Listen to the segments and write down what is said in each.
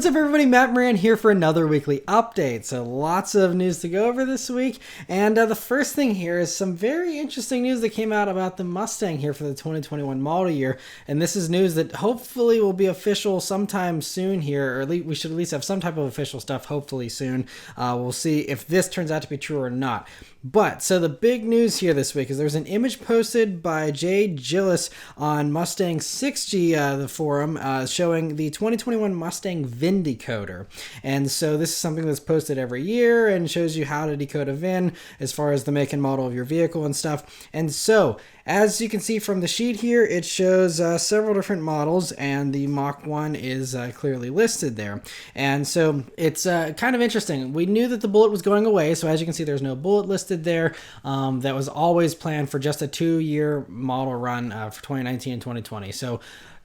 What's up everybody, Matt Maran here for another weekly update. So lots of news to go over this week, and the first thing here is some very interesting news that came out about the Mustang here for the 2021 model year, and this is news that hopefully will be official sometime soon here, or at least we should at least have some type of official stuff hopefully soon. We'll see if this turns out to be true or not. But, so the big news here this week is there's an image posted by Jay Gillis on Mustang 6G, the forum, showing the 2021 Mustang VIN decoder. And so this is something that's posted every year and shows you how to decode a VIN as far as the make and model of your vehicle and stuff. And so, as you can see from the sheet here, it shows several different models, and the Mach 1 is clearly listed there. And so it's kind of interesting. We knew that the Bullet was going away, so as you can see, there's no Bullet listed there. That was always planned for just a 2-year model run for 2019 and 2020. So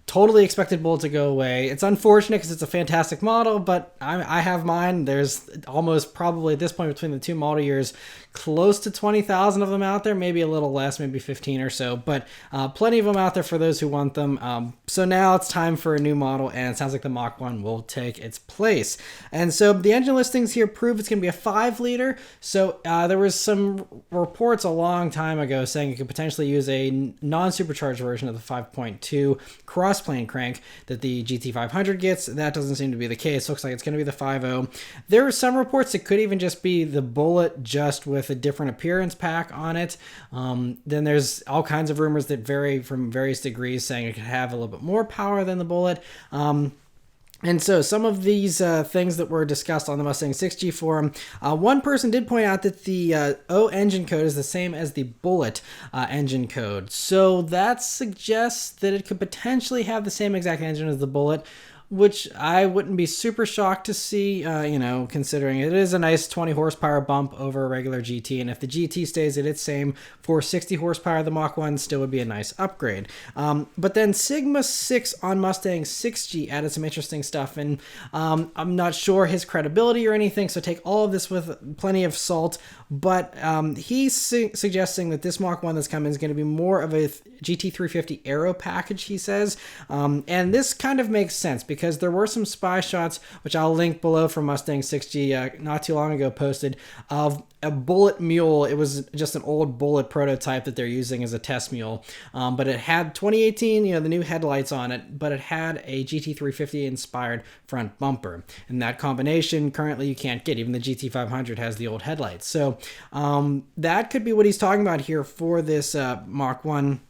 totally expected Bullet to go away. It's unfortunate because it's a fantastic model, but I have mine. There's almost probably at this point between the two model years close to 20,000 of them out there, maybe a little less, maybe 15 or so, but plenty of them out there for those who want them. So now it's time for a new model, and it sounds like the Mach 1 will take its place. And so the engine listings here prove it's going to be a 5-liter. So there was some reports a long time ago saying you could potentially use a non-supercharged version of the 5.2 cross-plane crank that the GT500 gets. That doesn't seem to be the case. Looks like it's going to be the 5.0. There are some reports it could even just be the Bullet just with a different appearance pack on it. Then there's all kinds of rumors that vary from various degrees saying it could have a little bit more power than the Bullet. And so some of these things that were discussed on the Mustang 6G forum, one person did point out that the O engine code is the same as the Bullet engine code. So that suggests that it could potentially have the same exact engine as the Bullet, which I wouldn't be super shocked to see, considering it is a nice 20 horsepower bump over a regular GT. And if the GT stays at its same 460 horsepower, the Mach 1 still would be a nice upgrade. But then Sigma 6 on Mustang 6G added some interesting stuff, and I'm not sure his credibility or anything, so take all of this with plenty of salt. But he's suggesting that this Mach 1 that's coming is going to be more of a GT350 aero package, he says. And this kind of makes sense because there were some spy shots, which I'll link below from Mustang 6G not too long ago posted, of a Bullet mule. It was just an old Bullet prototype that they're using as a test mule. But it had 2018, the new headlights on it, but it had a GT350 inspired front bumper. And that combination currently you can't get. Even the GT500 has the old headlights. So that could be what he's talking about here for this Mach 1.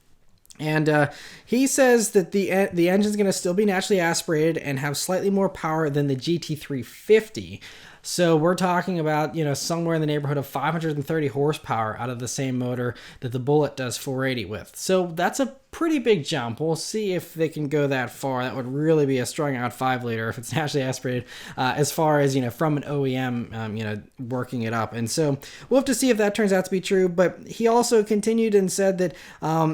And he says that the engine's going to still be naturally aspirated and have slightly more power than the GT350. So we're talking about, somewhere in the neighborhood of 530 horsepower out of the same motor that the Bullet does 480 with. So that's a pretty big jump. We'll see if they can go that far. That would really be a strung out 5-liter if it's naturally aspirated, as far as, from an OEM, working it up. And so we'll have to see if that turns out to be true. But he also continued and said that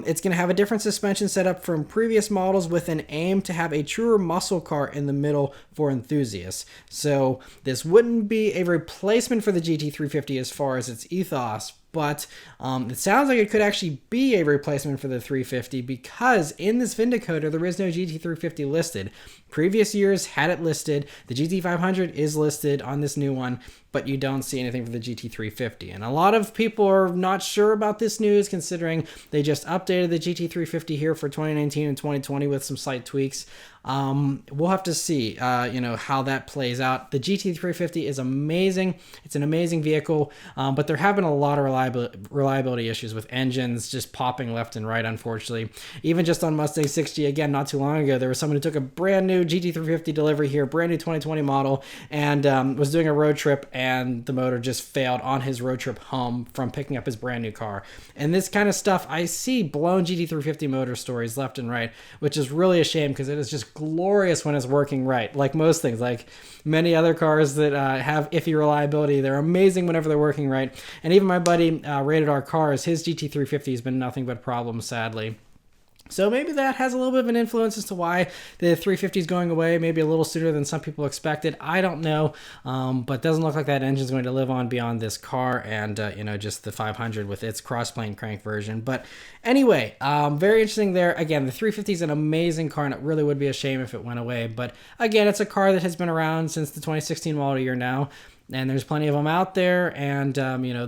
it's going to have a different suspension setup from previous models with an aim to have a truer muscle car in the middle for enthusiasts. So this wouldn't be a replacement for the GT350 as far as its ethos, but it sounds like it could actually be a replacement for the 350 because in this VIN decoder, there is no GT350 listed. Previous years had it listed. The GT500 is listed on this new one, but you don't see anything for the GT350. And a lot of people are not sure about this news considering they just updated the GT350 here for 2019 and 2020 with some slight tweaks. We'll have to see, how that plays out. The GT350 is amazing. It's an amazing vehicle, but there have been a lot of reliability issues with engines just popping left and right, unfortunately. Even just on Mustang 6G, again, not too long ago, there was someone who took a brand new GT350 delivery here, brand new 2020 model, and was doing a road trip, and the motor just failed on his road trip home from picking up his brand new car. And this kind of stuff, I see blown GT350 motor stories left and right, which is really a shame because it is just glorious when it's working right. Like most things, like many other cars that have iffy reliability, they're amazing whenever they're working right. And even my buddy Rated R Cars, his GT350 has been nothing but problems, sadly. So maybe that has a little bit of an influence as to why the 350 is going away, maybe a little sooner than some people expected. I don't know, but doesn't look like that engine is going to live on beyond this car and, just the 500 with its cross-plane crank version. But anyway, very interesting there. Again, the 350 is an amazing car, and it really would be a shame if it went away. But again, it's a car that has been around since the 2016 model year now. And there's plenty of them out there, and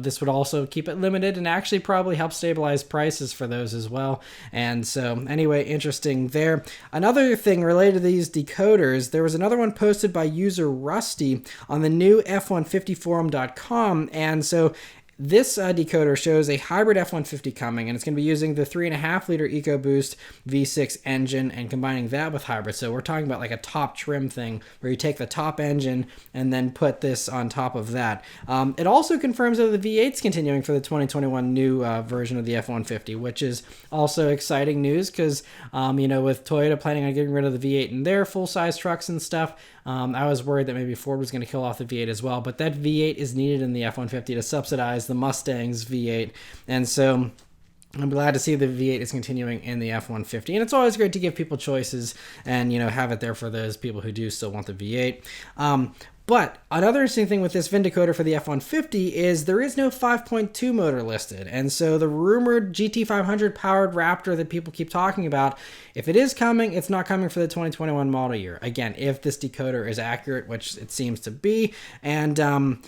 this would also keep it limited and actually probably help stabilize prices for those as well. And so anyway, interesting there. Another thing related to these decoders, there was another one posted by user Rusty on the new F150forum.com, and so this decoder shows a hybrid F-150 coming, and it's going to be using the 3.5-liter EcoBoost V6 engine and combining that with hybrid. So we're talking about like a top trim thing where you take the top engine and then put this on top of that. It also confirms that the V8's continuing for the 2021 new version of the F-150, which is also exciting news because, with Toyota planning on getting rid of the V8 in their full-size trucks and stuff, I was worried that maybe Ford was going to kill off the V8 as well, but that V8 is needed in the F-150 to subsidize the Mustang's V8, and so I'm glad to see the V8 is continuing in the F-150, and it's always great to give people choices and, have it there for those people who do still want the V8. But another interesting thing with this VIN decoder for the F-150 is there is no 5.2 motor listed. And so the rumored GT500 powered Raptor that people keep talking about, if it is coming, it's not coming for the 2021 model year. Again, if this decoder is accurate, which it seems to be. And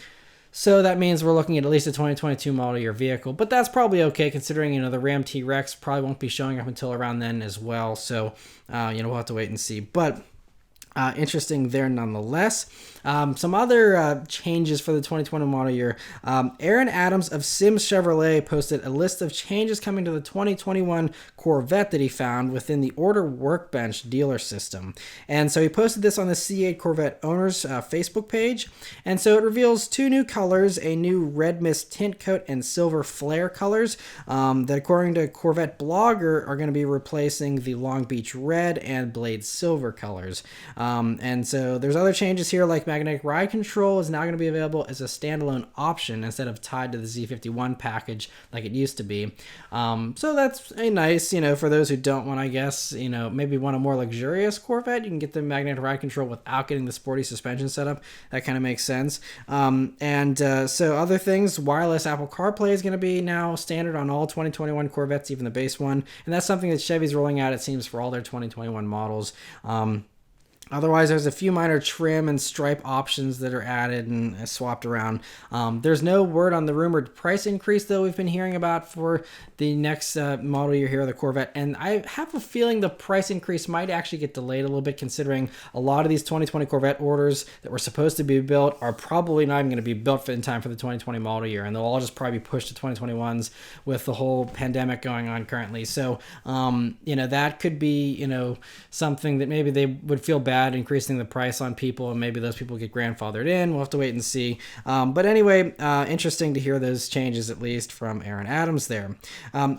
so that means we're looking at least a 2022 model year vehicle. But that's probably okay considering, the Ram T-Rex probably won't be showing up until around then as well. So, we'll have to wait and see. But interesting there nonetheless. Some other changes for the 2020 model year. Aaron Adams of Sims Chevrolet posted a list of changes coming to the 2021 Corvette that he found within the Order Workbench dealer system. And so he posted this on the C8 Corvette owners Facebook page. And so it reveals 2 new colors, a new red mist tint coat and silver flare colors that, according to Corvette Blogger, are going to be replacing the Long Beach red and Blade silver colors. And so there's other changes here, like magnetic ride control is now going to be available as a standalone option instead of tied to the Z51 package like it used to be. So that's a nice, for those who don't want, I guess, maybe want a more luxurious Corvette, you can get the magnetic ride control without getting the sporty suspension setup. That kind of makes sense. So other things, wireless Apple CarPlay is going to be now standard on all 2021 Corvettes, even the base one. And that's something that Chevy's rolling out, it seems, for all their 2021 models. Otherwise, there's a few minor trim and stripe options that are added and swapped around. There's no word on the rumored price increase, though, we've been hearing about for the next model year here, the Corvette. And I have a feeling the price increase might actually get delayed a little bit, considering a lot of these 2020 Corvette orders that were supposed to be built are probably not even going to be built in time for the 2020 model year. And they'll all just probably be pushed to 2021s with the whole pandemic going on currently. So, that could be, something that maybe they would feel bad increasing the price on people, and maybe those people get grandfathered in. We'll have to wait and see. But anyway, interesting to hear those changes, at least from Aaron Adams there.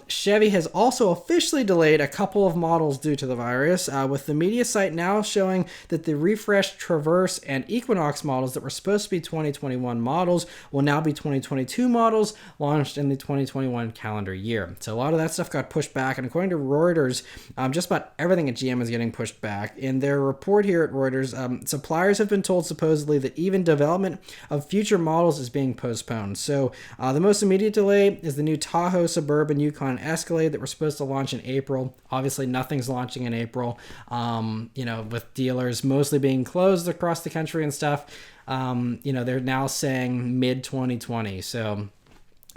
Chevy has also officially delayed a couple of models due to the virus, with the media site now showing that the refreshed Traverse and Equinox models that were supposed to be 2021 models will now be 2022 models launched in the 2021 calendar year. So a lot of that stuff got pushed back, and according to Reuters, just about everything at GM is getting pushed back. In their report here at Reuters, suppliers have been told supposedly that even development of future models is being postponed. So the most immediate delay is the new Tahoe, Suburban, Yukon, and Escalade that were supposed to launch in April. Obviously, nothing's launching in April, with dealers mostly being closed across the country and stuff. They're now saying mid-2020. So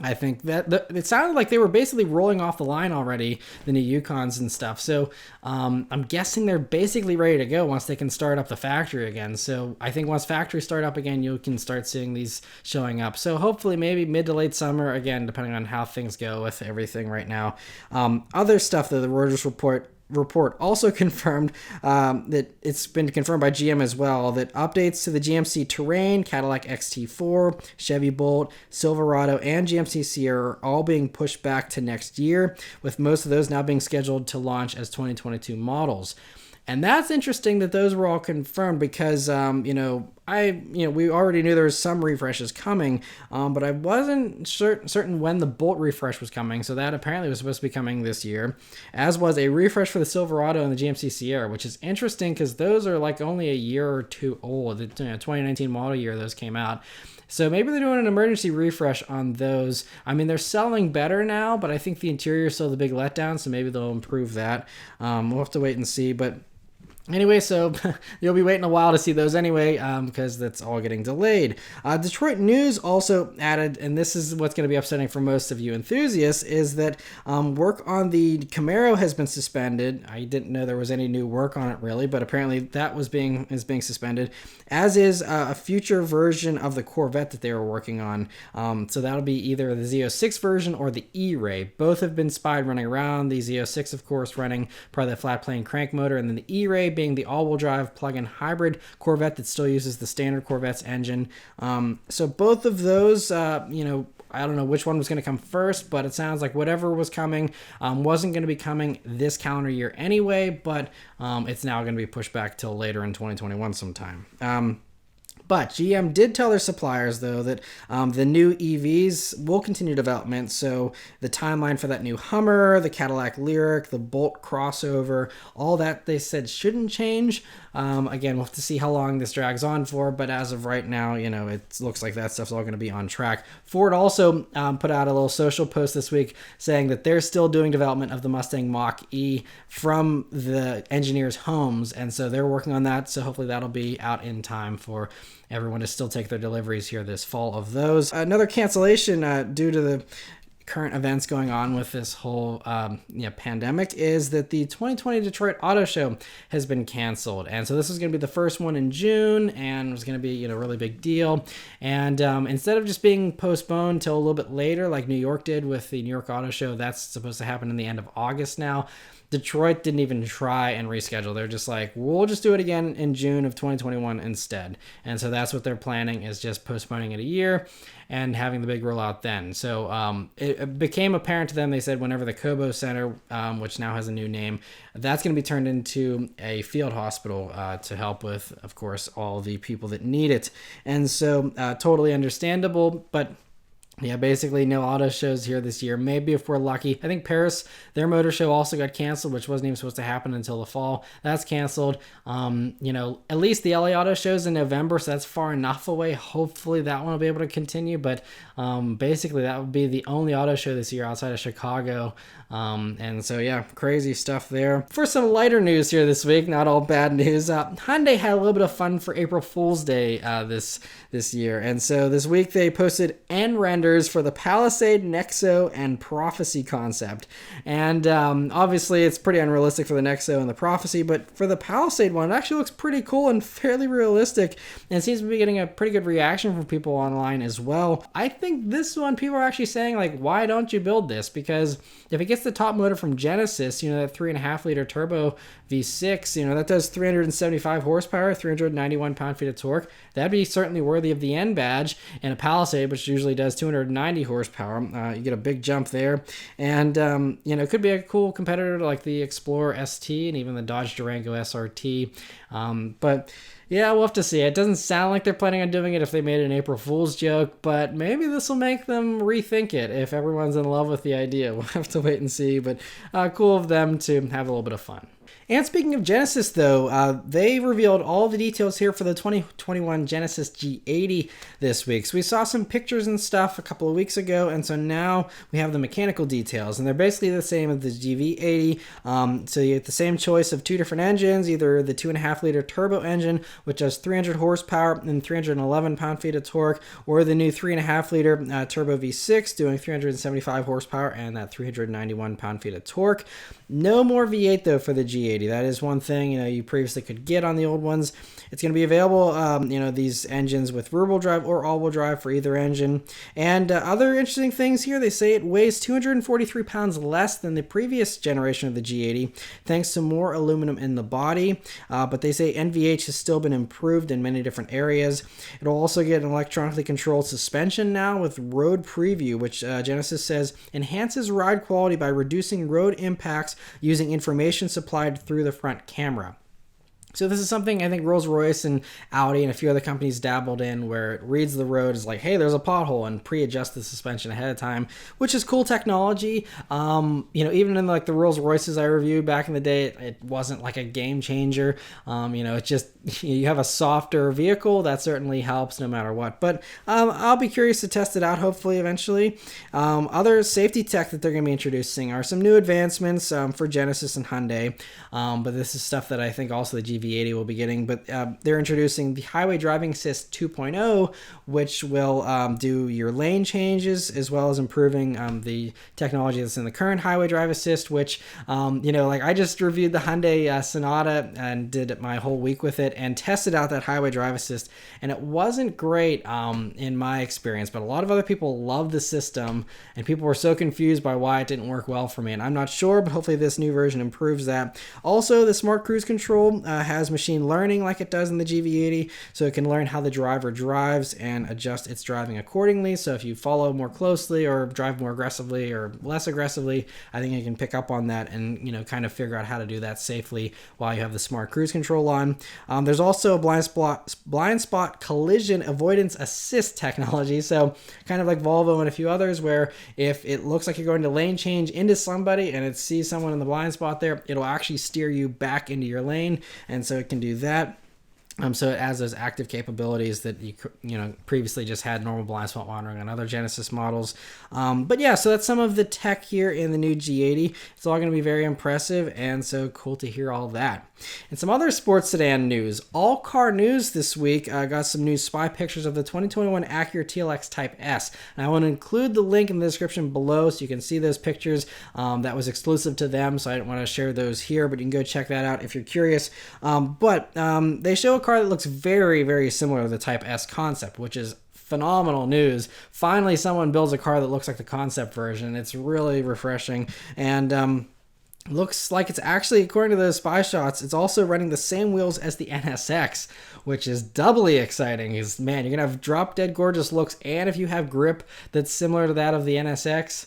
I think that it sounded like they were basically rolling off the line already, the new Yukons and stuff. So I'm guessing they're basically ready to go once they can start up the factory again. So I think once factories start up again, you can start seeing these showing up. So hopefully maybe mid to late summer, again, depending on how things go with everything right now. Other stuff that the Reuters report also confirmed, that it's been confirmed by GM as well, that updates to the GMC Terrain, Cadillac XT4, Chevy Bolt, Silverado, and GMC Sierra are all being pushed back to next year, with most of those now being scheduled to launch as 2022 models. And that's interesting that those were all confirmed because, we already knew there was some refreshes coming, but I wasn't certain when the Bolt refresh was coming. So that apparently was supposed to be coming this year, as was a refresh for the Silverado and the GMC Sierra, which is interesting because those are like only a year or two old. The 2019 model year those came out. So maybe they're doing an emergency refresh on those. I mean, they're selling better now, but I think the interior is still the big letdown, so maybe they'll improve that. We'll have to wait and see, but anyway, so you'll be waiting a while to see those anyway, because that's all getting delayed. Detroit News also added, and this is what's going to be upsetting for most of you enthusiasts, is that work on the Camaro has been suspended. I didn't know there was any new work on it really, but apparently that is being suspended, as is a future version of the Corvette that they were working on. So that'll be either the Z06 version or the E-Ray. Both have been spied running around. The Z06, of course, running probably the flat plane crank motor, and then the E-Ray being the all-wheel drive plug-in hybrid Corvette that still uses the standard Corvette's engine. So both of those, I don't know which one was going to come first, but it sounds like whatever was coming wasn't going to be coming this calendar year anyway, but it's now going to be pushed back till later in 2021 sometime. But GM did tell their suppliers, though, that the new EVs will continue development. So the timeline for that new Hummer, the Cadillac Lyriq, the Bolt crossover, all that they said shouldn't change. Again, we'll have to see how long this drags on for. But as of right now, it looks like that stuff's all going to be on track. Ford also put out a little social post this week saying that they're still doing development of the Mustang Mach E from the engineers' homes. And so they're working on that. So hopefully that'll be out in time for everyone to still take their deliveries here this fall of those. Another cancellation due to the current events going on with this whole pandemic is that the 2020 Detroit Auto Show has been canceled. And so this is going to be the first one in June, and it was going to be a really big deal. And instead of just being postponed till a little bit later like New York did with the New York Auto Show, that's supposed to happen in the end of August now. Detroit didn't even try and reschedule. They're just like, we'll just do it again in June of 2021 instead. And so that's what they're planning, is just postponing it a year and having the big rollout then. So it became apparent to them, they said, whenever the Cobo Center, which now has a new name, that's going to be turned into a field hospital to help with, of course, all the people that need it. And so totally understandable, but yeah, basically no auto shows here this year. Maybe if we're lucky. I think Paris, their motor show also got canceled, which wasn't even supposed to happen until the fall. That's canceled. At least the LA auto show's in November, so that's far enough away. Hopefully that one will be able to continue, but basically that would be the only auto show this year outside of Chicago. And so, yeah, crazy stuff there. For some lighter news here this week, not all bad news, Hyundai had a little bit of fun for April Fool's Day this year. And so this week they posted end renders for the Palisade, Nexo, and Prophecy concept. And obviously it's pretty unrealistic for the Nexo and the Prophecy, but for the Palisade one, it actually looks pretty cool and fairly realistic, and it seems to be getting a pretty good reaction from people online as well. I think this one, people are actually saying, like, why don't you build this? Because if it gets the top motor from Genesis, that 3.5 liter turbo V6, that does 375 horsepower, 391 pound-feet of torque. That'd be certainly worthy of the N badge. And a Palisade, which usually does 290 horsepower, you get a big jump there. And, it could be a cool competitor to like the Explorer ST and even the Dodge Durango SRT. But yeah, we'll have to see. It doesn't sound like they're planning on doing it if they made an April Fool's joke, but maybe this will make them rethink it if everyone's in love with the idea. We'll have to wait and see, but cool of them to have a little bit of fun. And speaking of Genesis, though, they revealed all the details here for the 2021 Genesis G80 this week. So we saw some pictures and stuff a couple of weeks ago, and so now we have the mechanical details, and they're basically the same as the GV80. So you get the same choice of two different engines, either the 2.5 liter turbo engine, which has 300 horsepower and 311 pound-feet of torque, or the new 3.5 liter turbo V6 doing 375 horsepower and that 391 pound-feet of torque. No more V8 though for the G80. That is one thing you previously could get on the old ones. It's going to be available, these engines with rear-wheel drive or all-wheel drive for either engine. And other interesting things here, they say it weighs 243 pounds less than the previous generation of the G80, thanks to more aluminum in the body. But they say NVH has still been improved in many different areas. It'll also get an electronically controlled suspension now with road preview, which Genesis says enhances ride quality by reducing road impacts using information supplied through the front camera. So this is something I think Rolls-Royce and Audi and a few other companies dabbled in, where it reads the road as like, hey, there's a pothole, and pre-adjust the suspension ahead of time, which is cool technology. Even in like the Rolls-Royces I reviewed back in the day, it wasn't like a game changer. It's just you have a softer vehicle that certainly helps no matter what. But I'll be curious to test it out, hopefully eventually. Other safety tech that they're going to be introducing are some new advancements for Genesis and Hyundai. But this is stuff that I think also the GV80 will be getting, but they're introducing the Highway Driving Assist 2.0, which will do your lane changes, as well as improving the technology that's in the current Highway Drive Assist, which, I just reviewed the Hyundai Sonata and did my whole week with it and tested out that Highway Drive Assist, and it wasn't great in my experience, but a lot of other people love the system, and people were so confused by why it didn't work well for me, and I'm not sure, but hopefully this new version improves that. Also, the Smart Cruise Control has machine learning like it does in the GV80, so it can learn how the driver drives and adjust its driving accordingly. So if you follow more closely or drive more aggressively or less aggressively, I think you can pick up on that and kind of figure out how to do that safely while you have the Smart Cruise Control on. There's also a blind spot collision avoidance assist technology, so kind of like Volvo and a few others, where if it looks like you're going to lane change into somebody and it sees someone in the blind spot there, it'll actually steer you back into your lane, and so it can do that. So it has those active capabilities that you previously just had normal blind spot monitoring on other Genesis models. But yeah, so that's some of the tech here in the new G80. It's all going to be very impressive, and so cool to hear all that. And some other sports sedan news. All Car News this week got some new spy pictures of the 2021 Acura TLX Type-S. And I want to include the link in the description below so you can see those pictures. That was exclusive to them, so I didn't want to share those here, but you can go check that out if you're curious. But they show a car that looks very, very similar to the Type-S concept, which is phenomenal news. Finally, someone builds a car that looks like the concept version. It's really refreshing, and looks like it's actually, according to the spy shots, it's also running the same wheels as the NSX, which is doubly exciting. Because, man, you're going to have drop-dead gorgeous looks, and if you have grip that's similar to that of the NSX,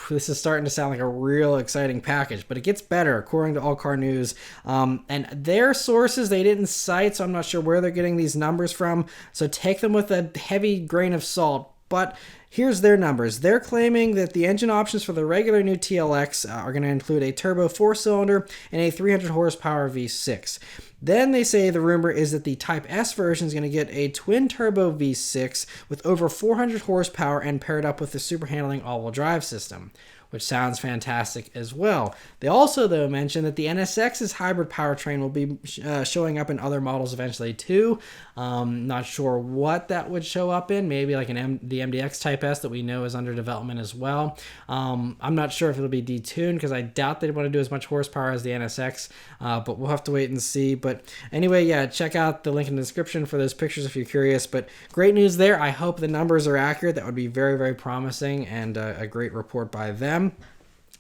this is starting to sound like a real exciting package, but it gets better according to All Car News. And their sources they didn't cite, so I'm not sure where they're getting these numbers from. So take them with a heavy grain of salt. But here's their numbers. They're claiming that the engine options for the regular new TLX are going to include a turbo 4-cylinder and a 300 horsepower V6. Then they say the rumor is that the Type S version is going to get a twin-turbo V6 with over 400 horsepower and paired up with the super handling all-wheel drive system, which sounds fantastic as well. They also, though, mentioned that the NSX's hybrid powertrain will be showing up in other models eventually, too. Not sure what that would show up in. Maybe like the MDX Type S that we know is under development as well. I'm not sure if it'll be detuned because I doubt they'd want to do as much horsepower as the NSX, but we'll have to wait and see. But anyway, yeah, check out the link in the description for those pictures if you're curious. But great news there. I hope the numbers are accurate. That would be very, very promising, and a great report by them.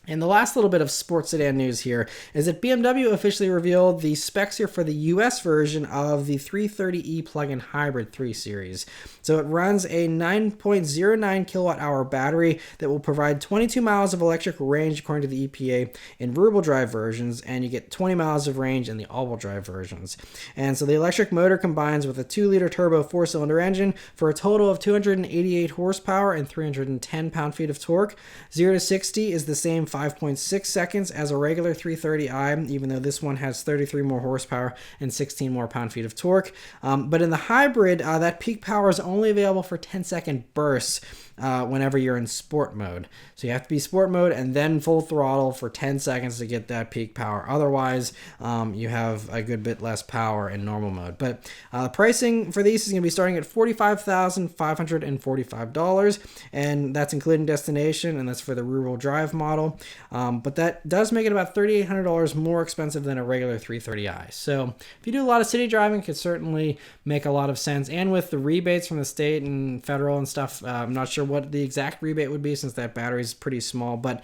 And the last little bit of sports sedan news here is that BMW officially revealed the specs here for the US version of the 330e plug-in hybrid 3 Series. So it runs a 9.09 kilowatt-hour battery that will provide 22 miles of electric range according to the EPA in rear-wheel drive versions, and you get 20 miles of range in the all-wheel drive versions. And so the electric motor combines with a 2-liter turbo 4-cylinder engine for a total of 288 horsepower and 310 pound-feet of torque. 0 to 60 is the same 5.6 seconds as a regular 330i, even though this one has 33 more horsepower and 16 more pound-feet of torque. But in the hybrid, that peak power is only available for 10-second bursts whenever you're in sport mode. So you have to be sport mode and then full throttle for 10 seconds to get that peak power. Otherwise, you have a good bit less power in normal mode. But pricing for these is going to be starting at $45,545, and that's including destination, and that's for the rear-wheel drive model. But that does make it about $3,800 more expensive than a regular 330i. So if you do a lot of city driving, it could certainly make a lot of sense. And with the rebates from the state and federal and stuff, I'm not sure what the exact rebate would be since that battery is pretty small, but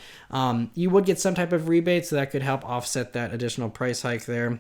you would get some type of rebate, so that could help offset that additional price hike there.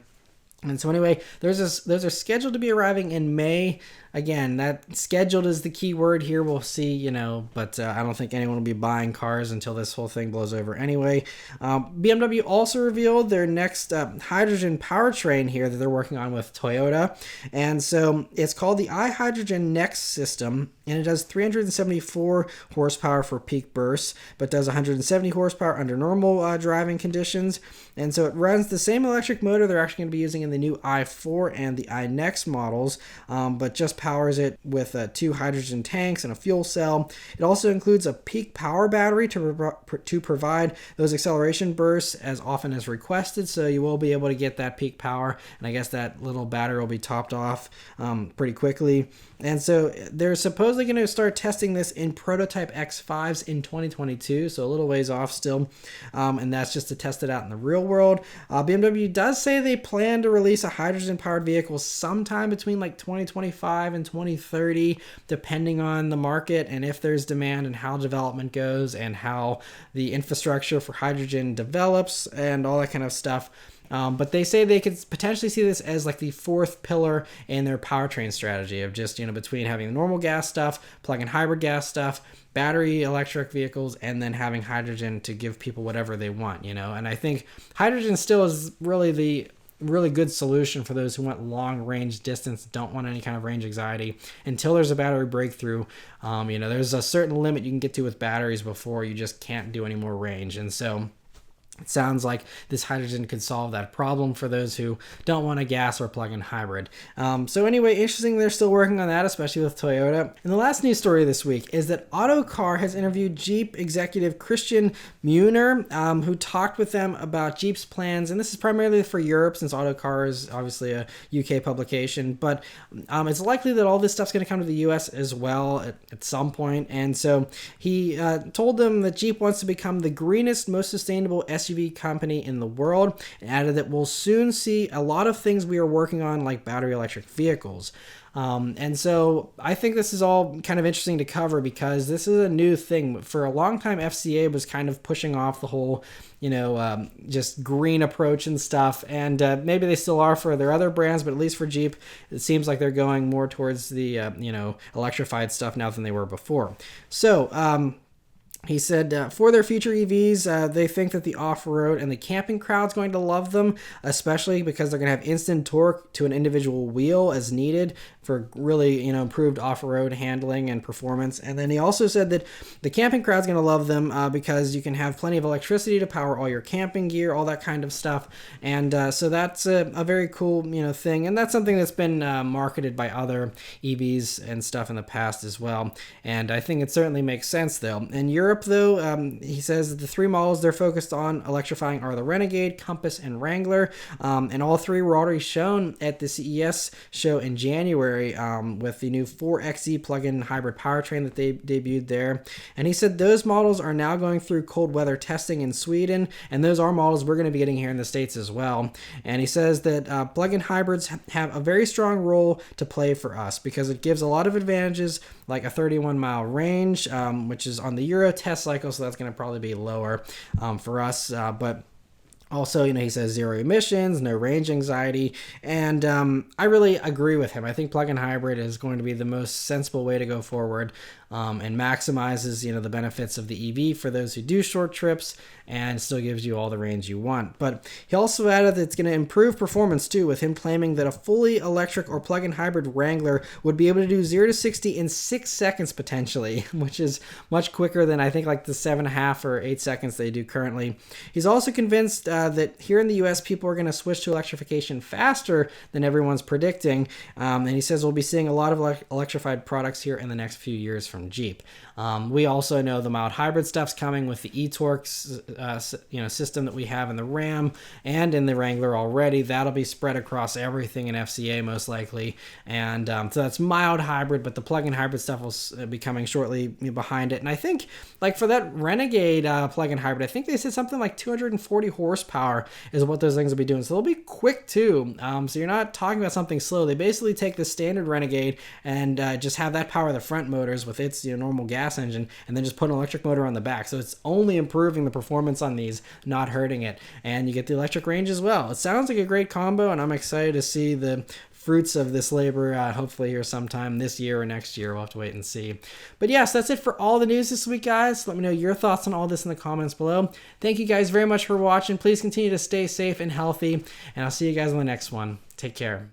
And so anyway, those are scheduled to be arriving in May. Again, that scheduled is the key word here. We'll see, but I don't think anyone will be buying cars until this whole thing blows over anyway. BMW also revealed their next hydrogen powertrain here that they're working on with Toyota. And so it's called the iHydrogen Next system, and it does 374 horsepower for peak bursts, but does 170 horsepower under normal driving conditions. And so it runs the same electric motor they're actually going to be using in the new i4 and the iNext models, but just powers it with 2 hydrogen tanks and a fuel cell. It also includes a peak power battery to provide those acceleration bursts as often as requested, so you will be able to get that peak power, and I guess that little battery will be topped off pretty quickly. And so they're supposedly going to start testing this in prototype X5s in 2022, so a little ways off still, and that's just to test it out in the real world. BMW does say they plan to release a hydrogen-powered vehicle sometime between like 2025 and 2030, depending on the market and if there's demand and how development goes and how the infrastructure for hydrogen develops and all that kind of stuff. But they say they could potentially see this as like the 4th pillar in their powertrain strategy of just, between having the normal gas stuff, plug-in hybrid gas stuff, battery electric vehicles, and then having hydrogen to give people whatever they want, And I think hydrogen still is really the really good solution for those who want long range distance, don't want any kind of range anxiety until there's a battery breakthrough. There's a certain limit you can get to with batteries before you just can't do any more range. And so it sounds like this hydrogen could solve that problem for those who don't want a gas or plug-in hybrid. So anyway, interesting they're still working on that, especially with Toyota. And the last news story this week is that Autocar has interviewed Jeep executive Christian Muner, who talked with them about Jeep's plans. And this is primarily for Europe, since Autocar is obviously a UK publication. But it's likely that all this stuff's going to come to the US as well at some point. And so he told them that Jeep wants to become the greenest, most sustainable SUV company in the world, and added that we'll soon see a lot of things we are working on, like battery electric vehicles. And so I think this is all kind of interesting to cover because this is a new thing. For a long time, FCA was kind of pushing off the whole, just green approach and stuff. And maybe they still are for their other brands, but at least for Jeep, it seems like they're going more towards the, electrified stuff now than they were before. So, he said for their future EVs, they think that the off-road and the camping crowd's going to love them, especially because they're going to have instant torque to an individual wheel as needed for really, improved off-road handling and performance. And then he also said that the camping crowd's going to love them because you can have plenty of electricity to power all your camping gear, all that kind of stuff. And so that's a very cool, thing. And that's something that's been marketed by other EVs and stuff in the past as well. And I think it certainly makes sense, though. In Europe, though, he says that the 3 models they're focused on electrifying are the Renegade, Compass, and Wrangler. And all 3 were already shown at the CES show in January with the new 4xe plug-in hybrid powertrain that they debuted there. And he said those models are now going through cold weather testing in Sweden, and those are models we're going to be getting here in the States as well. And he says that plug-in hybrids have a very strong role to play for us because it gives a lot of advantages, like a 31-mile range, which is on the Euro test cycle, so that's going to probably be lower for us, but also, he says 0 emissions, no range anxiety, and I really agree with him. I think plug-in hybrid is going to be the most sensible way to go forward, and maximizes, the benefits of the EV for those who do short trips and still gives you all the range you want. But he also added that it's going to improve performance too, with him claiming that a fully electric or plug-in hybrid Wrangler would be able to do 0 to 60 in 6 seconds potentially, which is much quicker than I think like the 7.5 or 8 seconds they do currently. He's also convinced that here in the US, people are going to switch to electrification faster than everyone's predicting. And he says we'll be seeing a lot of electrified products here in the next few years from Jeep. We also know the mild hybrid stuff's coming with the e-torque system that we have in the Ram and in the Wrangler already. That'll be spread across everything in FCA most likely. And so that's mild hybrid, but the plug-in hybrid stuff will be coming shortly behind it. And I think like for that Renegade plug-in hybrid, I think they said something like 240 horsepower is what those things will be doing. So they'll be quick too. So you're not talking about something slow. They basically take the standard Renegade and just have that power the front motors with its normal gas engine, and then just put an electric motor on the back. So it's only improving the performance performance on these, not hurting it. And you get the electric range as well. It sounds like a great combo, and I'm excited to see the fruits of this labor hopefully here sometime this year or next year. We'll have to wait and see. But yes, that's it for all the news this week, guys. Let me know your thoughts on all this in the comments below. Thank you guys very much for watching. Please continue to stay safe and healthy, and I'll see you guys on the next one. Take care.